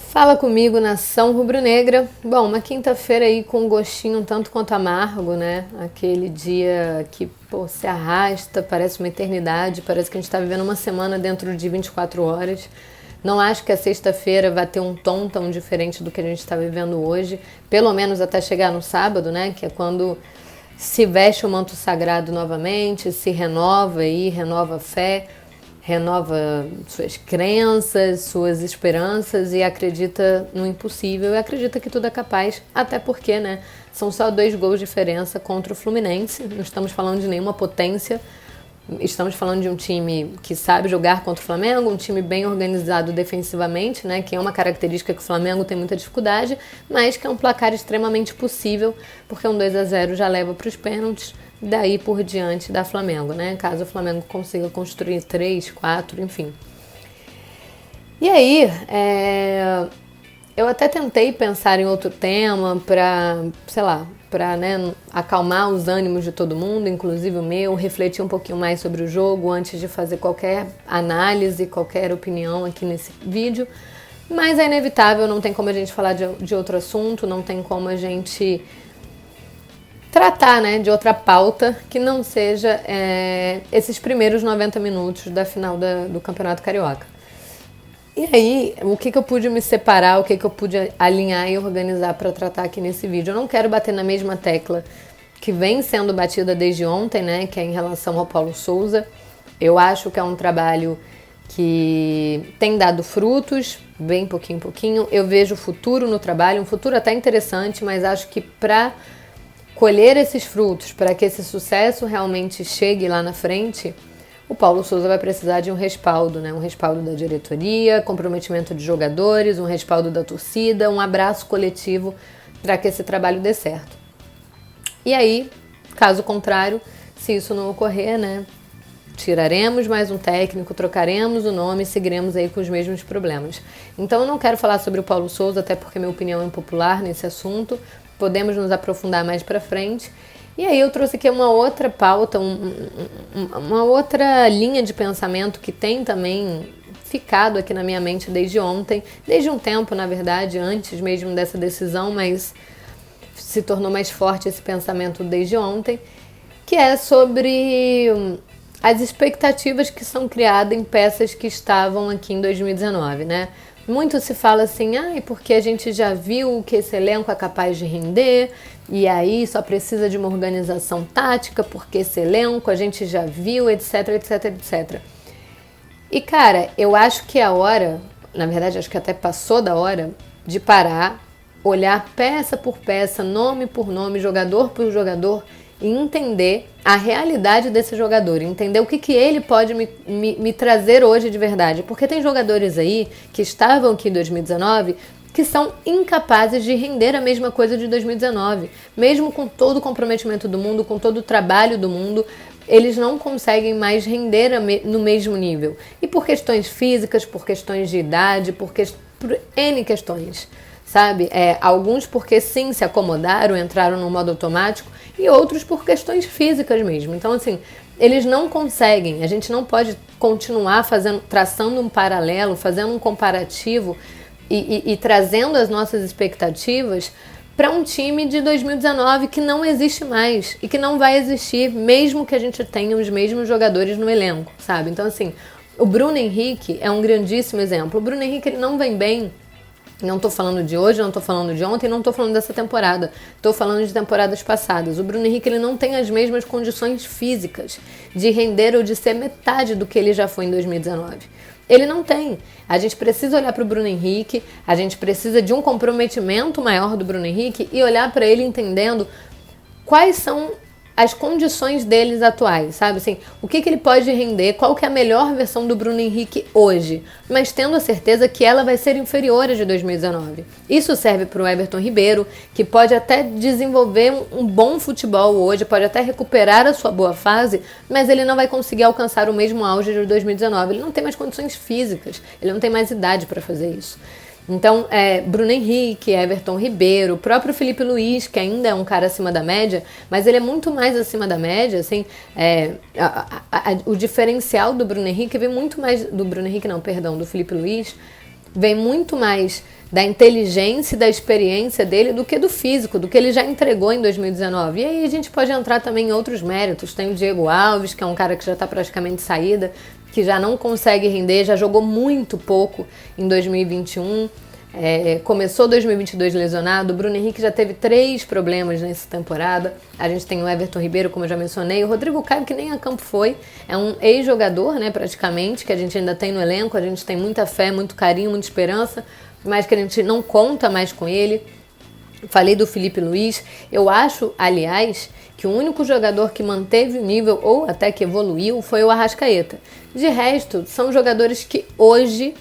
Fala comigo, nação rubro-negra. Bom, uma quinta-feira aí com um gostinho um tanto quanto amargo, né? Aquele dia que, se arrasta, parece uma eternidade, parece que a gente tá vivendo uma semana dentro de 24 horas. Não acho que a sexta-feira vai ter um tom tão diferente do que a gente está vivendo hoje, pelo menos até chegar no sábado, né? Que é quando se veste o manto sagrado novamente, se renova aí, renova a fé, renova suas crenças, suas esperanças e acredita no impossível e acredita que tudo é capaz, até porque, né, são só 2 gols de diferença contra o Fluminense, não estamos falando de nenhuma potência, estamos falando de um time que sabe jogar contra o Flamengo, um time bem organizado defensivamente, né, que é uma característica que o Flamengo tem muita dificuldade, mas que é um placar extremamente possível, porque um 2-0 já leva para os pênaltis, daí por diante da Flamengo, né, caso o Flamengo consiga construir 3, 4, enfim. E aí, eu até tentei pensar em outro tema para, né, acalmar os ânimos de todo mundo, inclusive o meu, refletir um pouquinho mais sobre o jogo antes de fazer qualquer análise, qualquer opinião aqui nesse vídeo. Mas é inevitável, não tem como a gente falar de outro assunto, não tem como a gente tratar, né, de outra pauta que não seja esses primeiros 90 minutos da final do Campeonato Carioca. E aí, o que eu pude me separar, o que eu pude alinhar e organizar para tratar aqui nesse vídeo? Eu não quero bater na mesma tecla que vem sendo batida desde ontem, né, que é em relação ao Paulo Souza. Eu acho que é um trabalho que tem dado frutos, bem pouquinho em pouquinho. Eu vejo futuro no trabalho, um futuro até interessante, mas acho que para colher esses frutos, para que esse sucesso realmente chegue lá na frente, o Paulo Souza vai precisar de um respaldo, né? Um respaldo da diretoria, comprometimento de jogadores, um respaldo da torcida, um abraço coletivo para que esse trabalho dê certo. E aí, caso contrário, se isso não ocorrer, né, tiraremos mais um técnico, trocaremos o nome e seguiremos aí com os mesmos problemas. Então eu não quero falar sobre o Paulo Souza, até porque minha opinião é impopular nesse assunto, podemos nos aprofundar mais para frente. E aí eu trouxe aqui uma outra pauta, uma outra linha de pensamento que tem também ficado aqui na minha mente desde ontem, desde um tempo, na verdade, antes mesmo dessa decisão, mas se tornou mais forte esse pensamento desde ontem, que é sobre as expectativas que são criadas em peças que estavam aqui em 2019, né? Muito se fala assim, porque a gente já viu que esse elenco é capaz de render, e aí só precisa de uma organização tática, porque esse elenco a gente já viu, etc, etc, etc. E cara, eu acho que é a hora, na verdade acho que até passou da hora, de parar, olhar peça por peça, nome por nome, jogador por jogador, e entender a realidade desse jogador, entender o que ele pode me trazer hoje de verdade. Porque tem jogadores aí que estavam aqui em 2019 que são incapazes de render a mesma coisa de 2019. Mesmo com todo o comprometimento do mundo, com todo o trabalho do mundo, eles não conseguem mais render no mesmo nível. E por questões físicas, por questões de idade, por N questões. Sabe? Alguns porque sim se acomodaram, entraram no modo automático, e outros por questões físicas mesmo. Então, assim, eles não conseguem, a gente não pode continuar traçando um paralelo, fazendo um comparativo e trazendo as nossas expectativas para um time de 2019 que não existe mais e que não vai existir, mesmo que a gente tenha os mesmos jogadores no elenco, sabe? Então, assim, o Bruno Henrique é um grandíssimo exemplo. O Bruno Henrique, ele não vem bem. Não estou falando de hoje, não estou falando de ontem, não estou falando dessa temporada. Estou falando de temporadas passadas. O Bruno Henrique, ele não tem as mesmas condições físicas de render ou de ser metade do que ele já foi em 2019. Ele não tem. A gente precisa olhar para o Bruno Henrique, a gente precisa de um comprometimento maior do Bruno Henrique e olhar para ele entendendo quais são as condições deles atuais, sabe? Assim, o que ele pode render, qual que é a melhor versão do Bruno Henrique hoje, mas tendo a certeza que ela vai ser inferior à de 2019. Isso serve para o Everton Ribeiro, que pode até desenvolver um bom futebol hoje, pode até recuperar a sua boa fase, mas ele não vai conseguir alcançar o mesmo auge de 2019. Ele não tem mais condições físicas, ele não tem mais idade para fazer isso. Então, Bruno Henrique, Everton Ribeiro, o próprio Felipe Luiz, que ainda é um cara acima da média, mas ele é muito mais acima da média, assim, o diferencial do Bruno Henrique vem muito mais, do Felipe Luiz, vem muito mais da inteligência e da experiência dele do que do físico, do que ele já entregou em 2019. E aí a gente pode entrar também em outros méritos. Tem o Diego Alves, que é um cara que já está praticamente de saída, que já não consegue render, já jogou muito pouco em 2021. Começou 2022 lesionado. O Bruno Henrique já teve 3 problemas nessa temporada. A gente tem o Everton Ribeiro, como eu já mencionei. O Rodrigo Caio, que nem a campo foi. É um ex-jogador, né, praticamente, que a gente ainda tem no elenco. A gente tem muita fé, muito carinho, muita esperança, mas que a gente não conta mais com ele. Falei do Felipe Luiz. Eu acho, aliás, que o único jogador que manteve o nível ou até que evoluiu foi o Arrascaeta. De resto, são jogadores que hoje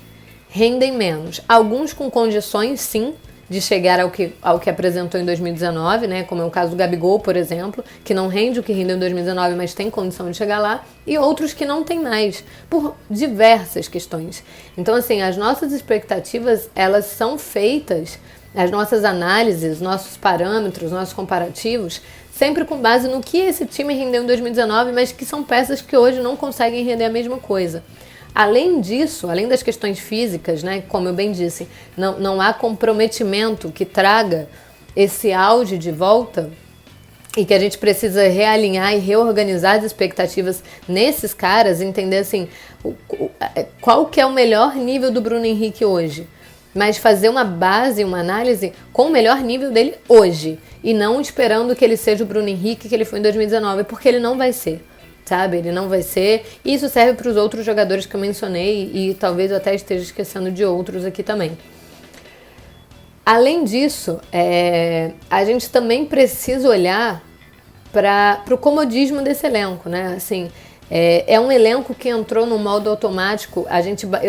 rendem menos. Alguns com condições, sim, de chegar ao que apresentou em 2019, né? Como é o caso do Gabigol, por exemplo, que não rende o que rendeu em 2019, mas tem condição de chegar lá, e outros que não tem mais, por diversas questões. Então, assim, as nossas expectativas, elas são feitas, as nossas análises, nossos parâmetros, nossos comparativos, sempre com base no que esse time rendeu em 2019, mas que são peças que hoje não conseguem render a mesma coisa. Além disso, além das questões físicas, né, como eu bem disse, não há comprometimento que traga esse auge de volta e que a gente precisa realinhar e reorganizar as expectativas nesses caras, entender assim, qual que é o melhor nível do Bruno Henrique hoje, mas fazer uma base, uma análise com o melhor nível dele hoje e não esperando que ele seja o Bruno Henrique que ele foi em 2019, porque ele não vai ser. Sabe? Ele não vai ser. E isso serve para os outros jogadores que eu mencionei e talvez eu até esteja esquecendo de outros aqui também. Além disso, a gente também precisa olhar para o comodismo desse elenco, né? Assim, é um elenco que entrou no modo automático.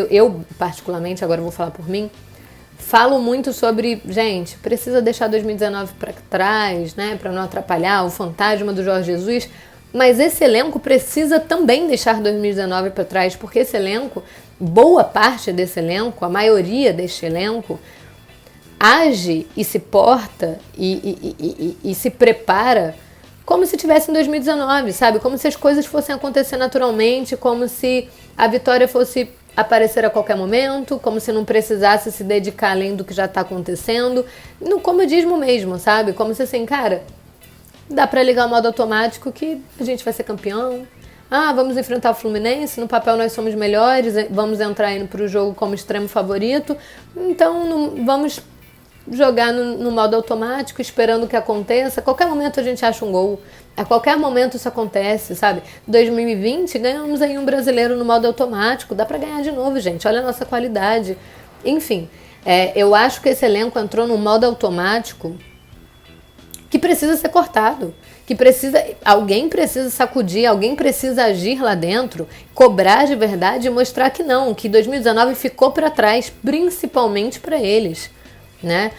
Eu particularmente, agora eu vou falar por mim, falo muito sobre, gente, precisa deixar 2019 para trás, né? Para não atrapalhar o fantasma do Jorge Jesus. Mas esse elenco precisa também deixar 2019 para trás, porque esse elenco, boa parte desse elenco, a maioria deste elenco, age e se porta e se prepara como se estivesse em 2019, sabe? Como se as coisas fossem acontecer naturalmente, como se a vitória fosse aparecer a qualquer momento, como se não precisasse se dedicar além do que já está acontecendo, no comodismo mesmo, sabe? Como se assim, cara, dá pra ligar o modo automático que a gente vai ser campeão. Vamos enfrentar o Fluminense, no papel nós somos melhores, vamos entrar indo pro jogo como extremo favorito. Então vamos jogar no modo automático, esperando que aconteça. A qualquer momento a gente acha um gol. A qualquer momento isso acontece, sabe? 2020 ganhamos aí um brasileiro no modo automático. Dá pra ganhar de novo, gente. Olha a nossa qualidade. Enfim, eu acho que esse elenco entrou no modo automático que precisa ser cortado, alguém precisa sacudir, alguém precisa agir lá dentro, cobrar de verdade e mostrar que não, que 2019 ficou para trás, principalmente para eles, né?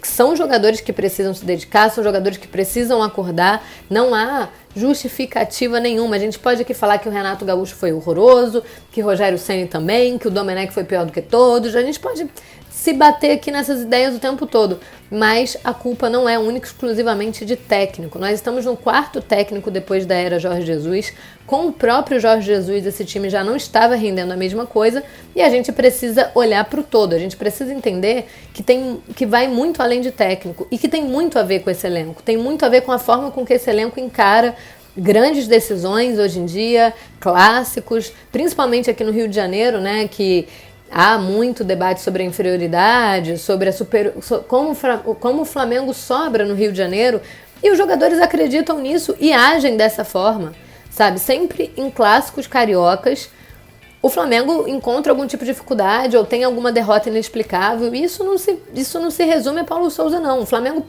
São jogadores que precisam se dedicar, são jogadores que precisam acordar, não há justificativa nenhuma. A gente pode aqui falar que o Renato Gaúcho foi horroroso, que o Rogério Ceni também, que o Domenech foi pior do que todos, a gente pode se bater aqui nessas ideias o tempo todo, mas a culpa não é única e exclusivamente de técnico. Nós estamos no 4º técnico depois da era Jorge Jesus. Com o próprio Jorge Jesus, esse time já não estava rendendo a mesma coisa e a gente precisa olhar para o todo. A gente precisa entender que vai muito além de técnico e que tem muito a ver com esse elenco. Tem muito a ver com a forma com que esse elenco encara grandes decisões hoje em dia, clássicos, principalmente aqui no Rio de Janeiro, né, que há muito debate sobre a inferioridade, sobre como o Flamengo sobra no Rio de Janeiro, e os jogadores acreditam nisso e agem dessa forma, sabe? Sempre em clássicos cariocas, o Flamengo encontra algum tipo de dificuldade ou tem alguma derrota inexplicável, e isso não se resume a Paulo Souza, não. O Flamengo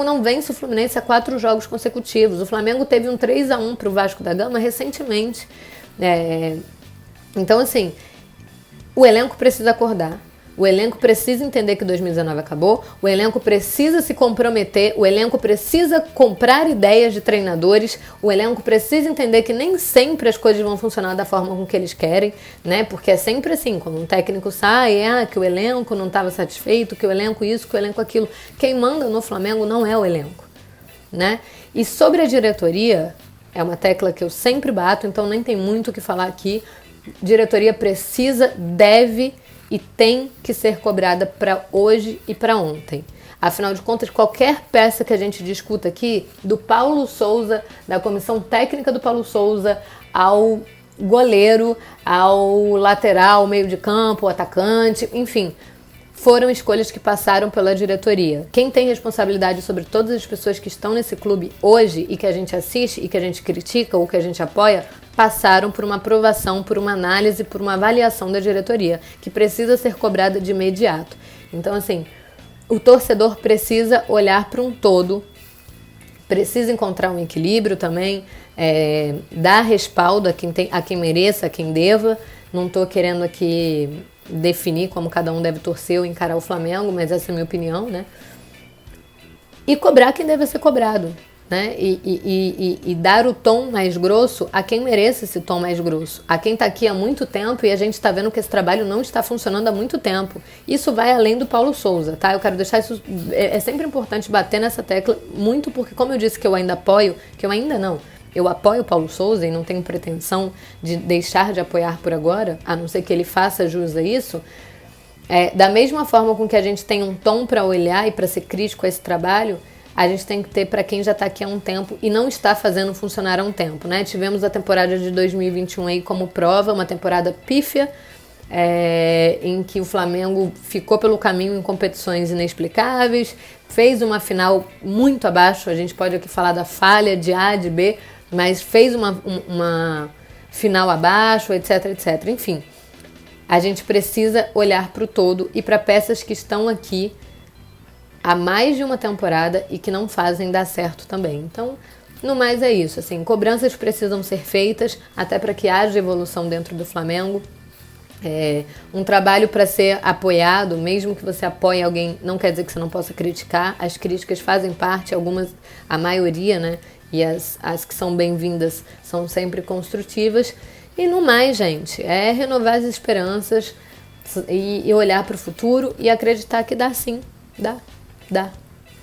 não vence o Fluminense há 4 jogos consecutivos. O Flamengo teve um 3-1 para o Vasco da Gama recentemente. Então, assim, o elenco precisa acordar. O elenco precisa entender que 2019 acabou, o elenco precisa se comprometer, o elenco precisa comprar ideias de treinadores, o elenco precisa entender que nem sempre as coisas vão funcionar da forma com que eles querem, né? Porque é sempre assim, quando um técnico sai, que o elenco não estava satisfeito, que o elenco isso, que o elenco aquilo. Quem manda no Flamengo não é o elenco, né? E sobre a diretoria, é uma tecla que eu sempre bato, então nem tem muito o que falar aqui. Diretoria precisa, deve e tem que ser cobrada para hoje e para ontem. Afinal de contas, qualquer peça que a gente discuta aqui, do Paulo Souza, da comissão técnica do Paulo Souza, ao goleiro, ao lateral, meio de campo, atacante, enfim, foram escolhas que passaram pela diretoria. Quem tem responsabilidade sobre todas as pessoas que estão nesse clube hoje e que a gente assiste e que a gente critica ou que a gente apoia, passaram por uma aprovação, por uma análise, por uma avaliação da diretoria, que precisa ser cobrada de imediato. Então, assim, o torcedor precisa olhar para um todo, precisa encontrar um equilíbrio também, dar respaldo a quem mereça, a quem deva. Não estou querendo aqui definir como cada um deve torcer ou encarar o Flamengo, mas essa é a minha opinião, né? E cobrar quem deve ser cobrado, né? E dar o tom mais grosso a quem merece esse tom mais grosso, a quem está aqui há muito tempo e a gente está vendo que esse trabalho não está funcionando há muito tempo. Isso vai além do Paulo Souza, tá? Eu quero deixar isso... É sempre importante bater nessa tecla muito porque, como eu disse que eu ainda apoio, eu apoio o Paulo Souza e não tenho pretensão de deixar de apoiar por agora, a não ser que ele faça jus a isso. Da mesma forma com que a gente tem um tom para olhar e para ser crítico a esse trabalho, a gente tem que ter para quem já está aqui há um tempo e não está fazendo funcionar há um tempo, né? Tivemos a temporada de 2021 aí como prova, uma temporada pífia, em que o Flamengo ficou pelo caminho em competições inexplicáveis, fez uma final muito abaixo, a gente pode aqui falar da falha de A, de B, mas fez uma final abaixo, etc, etc. Enfim, a gente precisa olhar para o todo e para peças que estão aqui há mais de uma temporada e que não fazem dar certo também. Então, no mais é isso. Assim, cobranças precisam ser feitas até para que haja evolução dentro do Flamengo. Um trabalho para ser apoiado, mesmo que você apoie alguém, não quer dizer que você não possa criticar. As críticas fazem parte, a maioria, né? E as que são bem-vindas são sempre construtivas. E no mais, gente, é renovar as esperanças e olhar para o futuro e acreditar que dá sim, dá,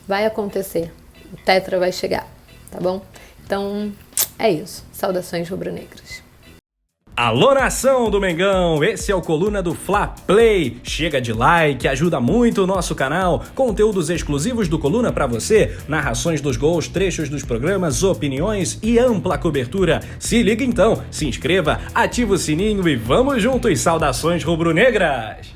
vai acontecer, o Tetra vai chegar, tá bom? Então, é isso. Saudações rubro-negras. Alô, nação do Mengão, esse é o Coluna do Fla Play. Chega de like, ajuda muito o nosso canal. Conteúdos exclusivos do Coluna pra você, narrações dos gols, trechos dos programas, opiniões e ampla cobertura. Se liga então, se inscreva, ativa o sininho e vamos juntos. Saudações rubro-negras!